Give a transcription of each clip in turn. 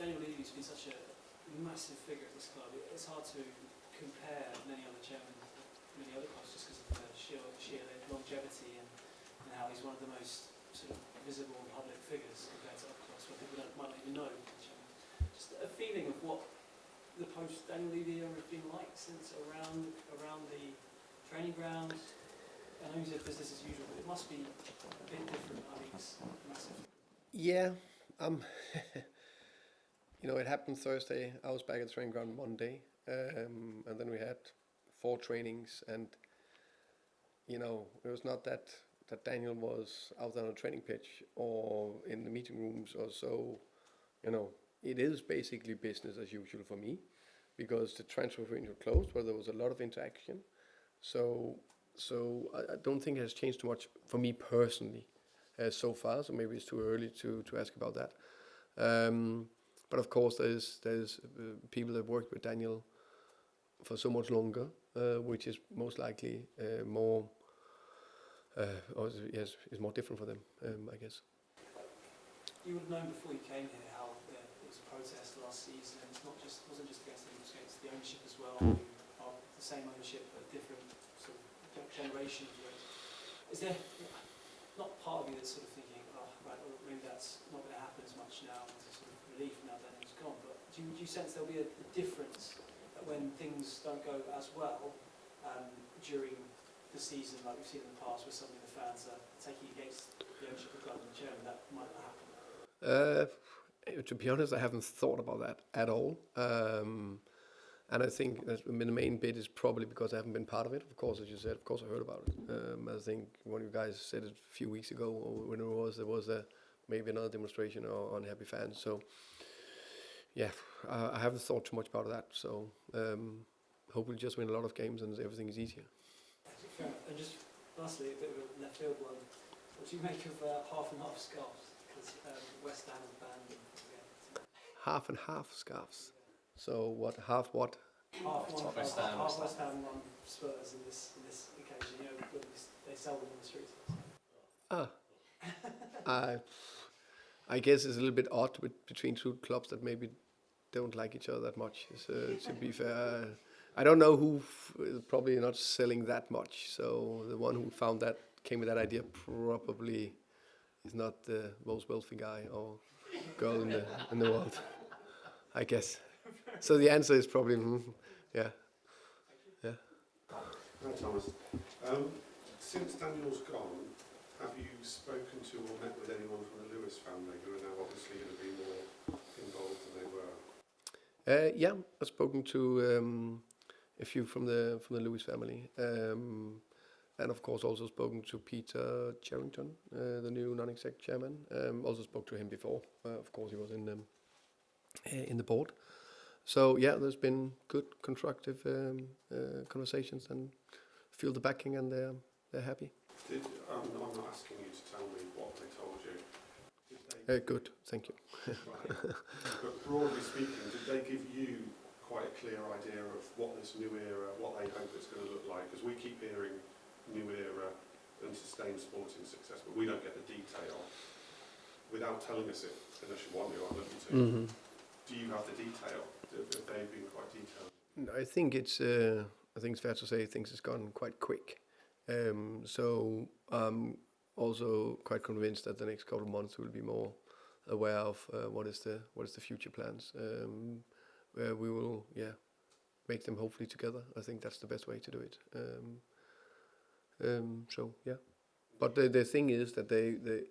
Daniel Levy's been such a massive figure at this club. It's hard to compare many other chairmen, many other clubs, just because of the sheer longevity and how he's one of the most sort of visible and public figures compared to other clubs where people might not even know the chairman. Just a feeling of what the post-Daniel Levy era has been like since around the training ground. I know you said business as usual, but it must be a bit different. I mean, it's massive. Yeah, you know, it happened Thursday. I was back at the training ground Monday, and then we had 4 trainings, and you know, it was not that Daniel was out there on a training pitch or in the meeting rooms or so. You know, it is basically business as usual for me, because the transfer window closed, where there was a lot of interaction. So I don't think it has changed too much for me personally so far. So maybe it's too early to ask about that. But of course, there's people that worked with Daniel for so much longer, which is most likely more, is more different for them, I guess. You would have known before you came here how there was a protest last season, and wasn't just against the Eagles, against the ownership as well, who are the same ownership but different sort of generations. Is there not part of you that's sort of thinking, oh, right, well, maybe that's not going to happen as much now, as a sort of relief now that it's gone, but do you sense there'll be a difference that when things don't go as well during the season, like we've seen in the past, where suddenly the fans are taking against the ownership of the club and the chairman, that might not happen? To be honest, I haven't thought about that at all. And I think the main bit is probably because I haven't been part of it. Of course, as you said, of course I heard about it. I think one of you guys said it a few weeks ago, or when there was maybe another demonstration or unhappy fans. So, yeah, I haven't thought too much about that. So, hopefully just win a lot of games and everything is easier. Fair. And just lastly, a bit of a left field one. What do you make of half and half scarves? Because West Ham has banned them. Yeah. Half and half scarves. So what? Half what? Half West Ham, one Spurs in this occasion. You know, they sell them on the streets. I guess it's a little bit odd between 2 clubs that maybe don't like each other that much. To be fair, I don't know who probably not selling that much. So the one who came with that idea probably is not the most wealthy guy or girl in the world, I guess. So the answer is probably yeah. Hi Thomas. Since Daniel's gone, have you spoken to or met with anyone from the Lewis family who are now obviously going to be more involved than they were? Yeah, I've spoken to a few from the Lewis family, and of course also spoken to Peter Cherington, the new non-exec chairman. Also spoke to him before. Of course, he was in the board. So yeah, there's been good, constructive conversations, and feel the backing, and they're happy. I'm not asking you to tell me what they told you. Good, thank you. Right. But broadly speaking, did they give you quite a clear idea of what this new era, what they hope it's going to look like? Because we keep hearing new era and sustained sporting success, but we don't get the detail. Without telling us it, unless you want me, I'm looking to. Mm-hmm. Do you have the detail? Have they been quite detailed? I think it's fair to say things has gone quite quick. So I'm also quite convinced that the next couple of months we'll be more aware of what is the future plans. Where we will make them hopefully together. I think that's the best way to do it. So yeah. But the thing is that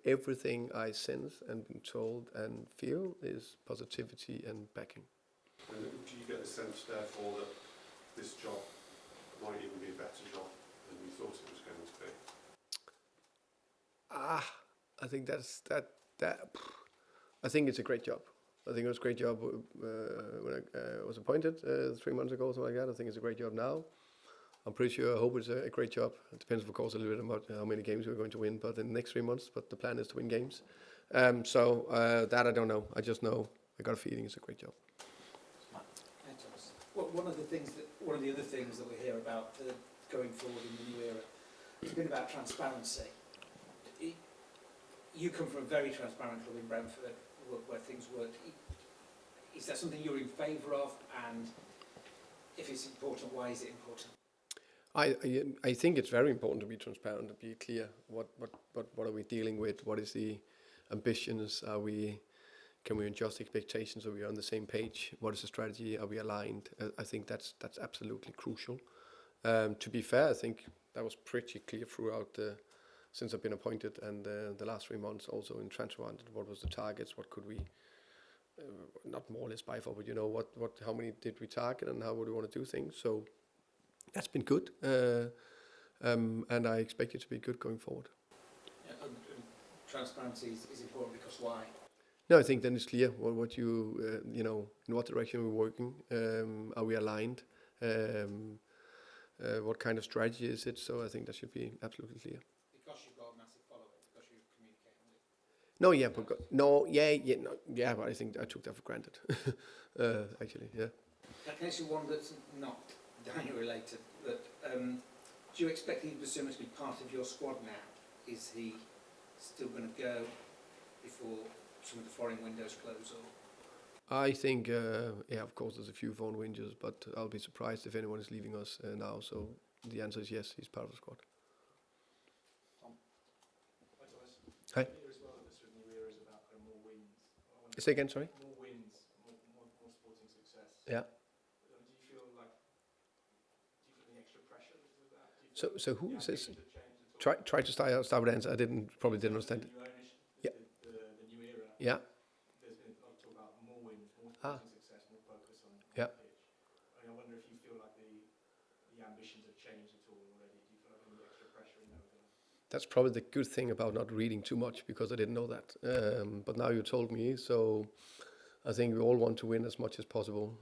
everything I sense and been told and feel is positivity and backing. And do you get the sense, therefore, that this job might even be a better job than you thought it was going to be? I think I think it's a great job. I think it was a great job when I was appointed 3 months ago, something like that. I think it's a great job now. I'm pretty sure, I hope it's a great job. It depends, of course, a little bit about how many games we're going to win, but in the next 3 months, but the plan is to win games. So that I don't know. I just know, I got a feeling it's a great job. Well, one of the other things that we hear about going forward in the new era has been about transparency. You come from a very transparent club in Brentford, where things worked. is that something you're in favour of? And if it's important, why is it important? I think it's very important to be transparent, to be clear. What are we dealing with? What is the ambitions? Can we adjust expectations? Are we on the same page? What is the strategy? Are we aligned? I think that's absolutely crucial. To be fair, I think that was pretty clear throughout since I've been appointed, and the last 3 months also in transfer. What was the targets? What could we not more or less buy for? But how many did we target, and how would we want to do things? So that's been good, and I expect it to be good going forward. Yeah, transparency is important because why? No, I think then it's clear what you in what direction we're working. Are we aligned? What kind of strategy is it? So I think that should be absolutely clear. Because you've got a massive following, because you communicate with it. No, yeah, but I think I took that for granted. Actually, yeah. Can I ask you one that's not Daniel related? But do you expect Ian Basuma to be part of your squad now? Is he still going to go before some of the foreign windows close? Or? I think, of course, there's a few foreign windows, but I'll be surprised if anyone is leaving us now. So the answer is yes, he's part of the squad. Hi. As well, this new era is about kind of more wins. Say again, sorry? More wins, more sporting success. Yeah. Do you feel any extra pressure because of that? So who says? Try to start with the answer. I probably didn't understand it. Yeah. The new era. Yeah. There's been a lot of talk about more wins, more sporting success, more focus on the pitch. I wonder if you feel like the ambitions have changed at all already. Do you feel like any extra pressure in that regard? That's probably the good thing about not reading too much, because I didn't know that. But now you told me, so I think we all want to win as much as possible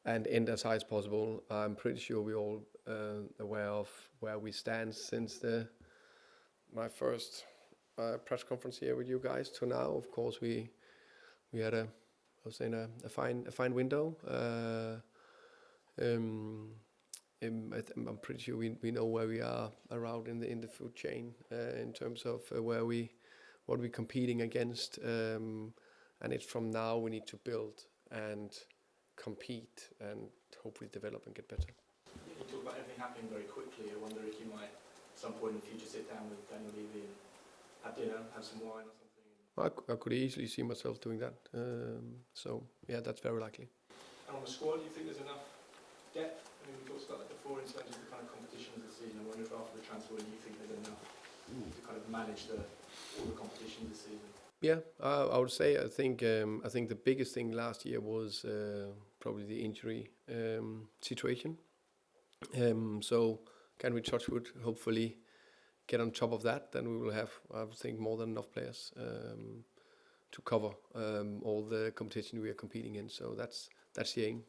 and end as high as possible. I'm pretty sure we're all aware of where we stand since my first press conference here with you guys to now. Of course, we had a fine window. I'm pretty sure we know where we are around in the food chain in terms of what we're competing against, and it's from now we need to build and compete and hopefully develop and get better. You talk about everything happening very quickly. I wonder if you might at some point in the future sit down with Daniel Levy and have dinner, have some wine or something. I could easily see myself doing that. So yeah, that's very likely. And on the squad, do you think there's enough depth? I mean, we talked about that before in terms of the kind of competitions this season. I wonder if after the transfer, do you think there's enough to kind of manage all the competitions this season? Yeah, I would say I think the biggest thing last year was probably the injury situation. So can we touch wood? Hopefully get on top of that, then we will have, I think, more than enough players to cover all the competition we are competing in. So that's the aim.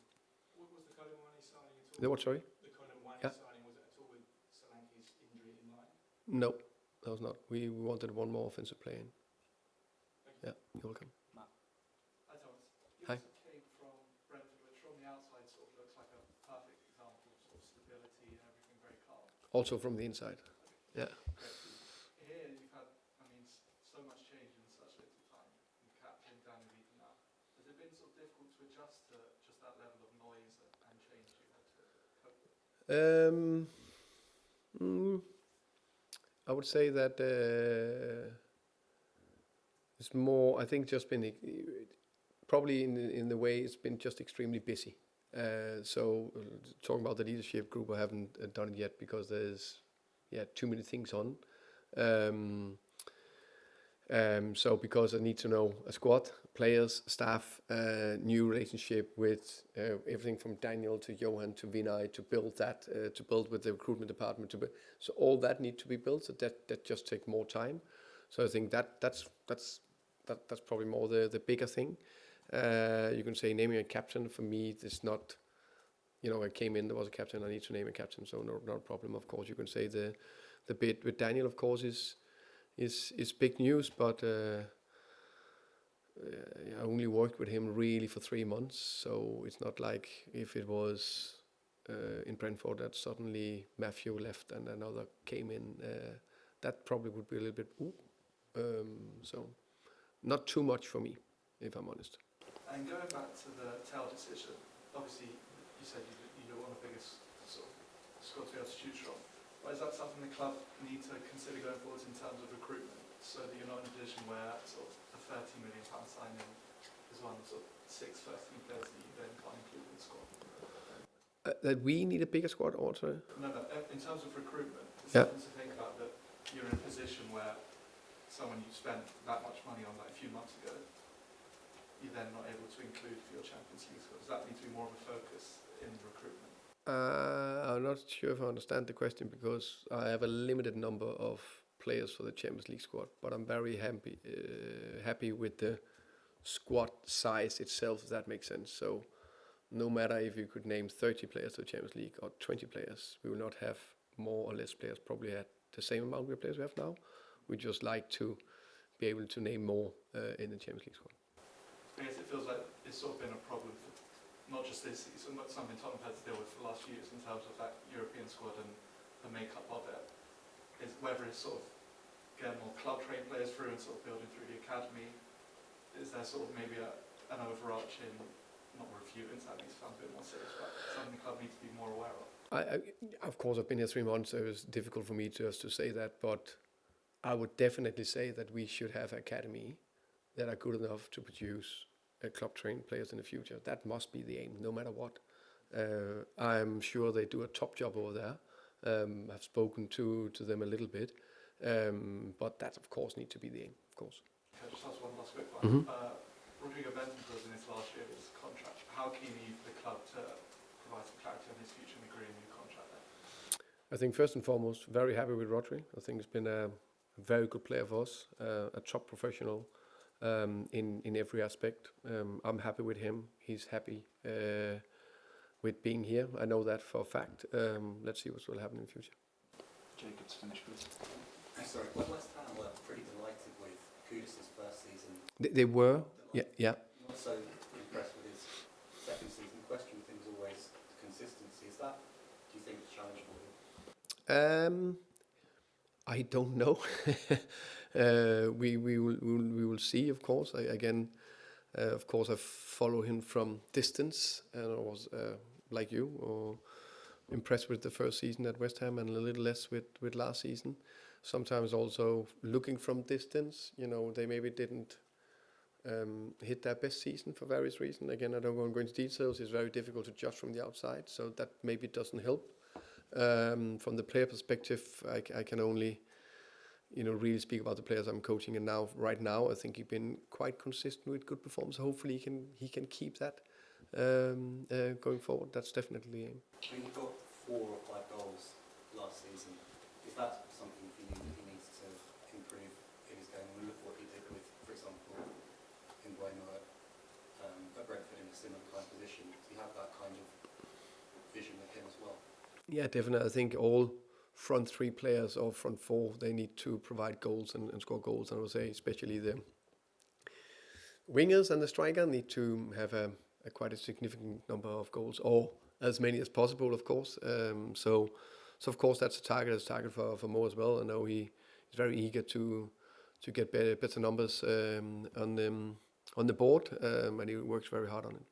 What was the kind of money signing at all? The what, sorry? The kind of money Yeah. signing, was it at all with Solanke's injury in mind? No, that was not. We wanted one more offensive player in. Yeah, you're welcome. Hi, Thomas. You Hi. also came from Brentford, which from the outside sort of looks like a perfect example of sort of stability and everything very calm. Also from the inside. Yeah. Here you've had, so much change in such little time. You've captained Daniel Levy now. Has it been sort of difficult to adjust to just that level of noise and change you had to cope with? I would say that it's more, I think, just been probably in the way it's been just extremely busy. So talking about the leadership group, I haven't done it yet because there's too many things on. So because I need to know a squad, players, staff, new relationship with everything from Daniel to Johan to Vinay to build that, to build with the recruitment department. So all that need to be built. So that just take more time. So I think that's probably more the bigger thing. You can say naming a captain for me is not. I came in, there was a captain, I need to name a captain, so not a problem. Of course, you can say the bit with Daniel, of course, is big news, but I only worked with him really for 3 months, so it's not like if it was in Brentford that suddenly Matthew left and another came in. That probably would be a little bit, so not too much for me, if I'm honest. And going back to the Tell decision, obviously you said you don't want the biggest sort of squad to be able to choose from. But is that something the club need to consider going forwards in terms of recruitment, so that you're not in a position where sort of a £30 million signing is one of sort of 6 first-team players that you then can't include in the squad? That we need a bigger squad also. No, in terms of recruitment, it's Yeah. something to think about, that you're in a position where someone you spent that much money on like a few months ago, you're then not able to include for your Champions League squad. Does that need to be more of a focus in recruitment? I'm not sure if I understand the question, because I have a limited number of players for the Champions League squad, but I'm very happy with the squad size itself, if that makes sense. So no matter if you could name 30 players to the Champions League or 20 players, we will not have more or less players, probably at the same amount of players we have now. We just like to be able to name more in the Champions League squad. I guess it feels like it's sort of been a problem for not just this season, but something Tottenham had to deal with for the last few years in terms of that European squad and the makeup of it. Is whether it's sort of getting more club-trained players through and sort of building through the academy. Is there sort of maybe an overarching, not review, that makes it sound a bit more serious, but something the club needs to be more aware of? Of course, I've been here 3 months, so it's difficult for me just to say that, but I would definitely say that we should have an academy that are good enough to produce club-trained players in the future. That must be the aim, no matter what. I'm sure they do a top job over there. I've spoken to them a little bit, but that, of course, needs to be the aim, of course. Can I just ask one last quick one? Mhm. Rodrigo Bentancur was in his last year of his contract. How keen are you for the club to provide some clarity on his future and agree a new contract there? I think first and foremost, very happy with Rodri. I think he's been a very good player for us, a top professional in every aspect. I'm happy with him. He's happy with being here. I know that for a fact. Let's see what will happen in the future. Jacob's finished, please. Sorry, West Ham were pretty delighted with Kudus' first season. They were, yeah. Not so impressed with his second season. Question things always consistency. Is that, do you think, a challenge for him? I don't know. We will see, of course. Of course, I follow him from distance, and I was like you, impressed with the first season at West Ham, and a little less with last season. Sometimes also looking from distance, they maybe didn't hit their best season for various reasons. Again, I don't want to go into details. It's very difficult to judge from the outside, so that maybe doesn't help. From the player perspective, I can only, really speak about the players I'm coaching, and right now, I think he's been quite consistent with good performance. Hopefully, he can keep that going forward. That's definitely the aim. When he got 4 or 5 goals last season, is that something for you that he needs to improve in his game? And look what he did with, for example, in Bueno at Brentford in a similar kind of position. Do you have that kind of vision with him as well? Yeah, definitely. I think all front 3 players or front 4, they need to provide goals and score goals. And I would say especially the wingers and the striker need to have a quite a significant number of goals, or as many as possible, of course. So of course that's a target for Mo as well. I know he's very eager to get better numbers on the board, and he works very hard on it.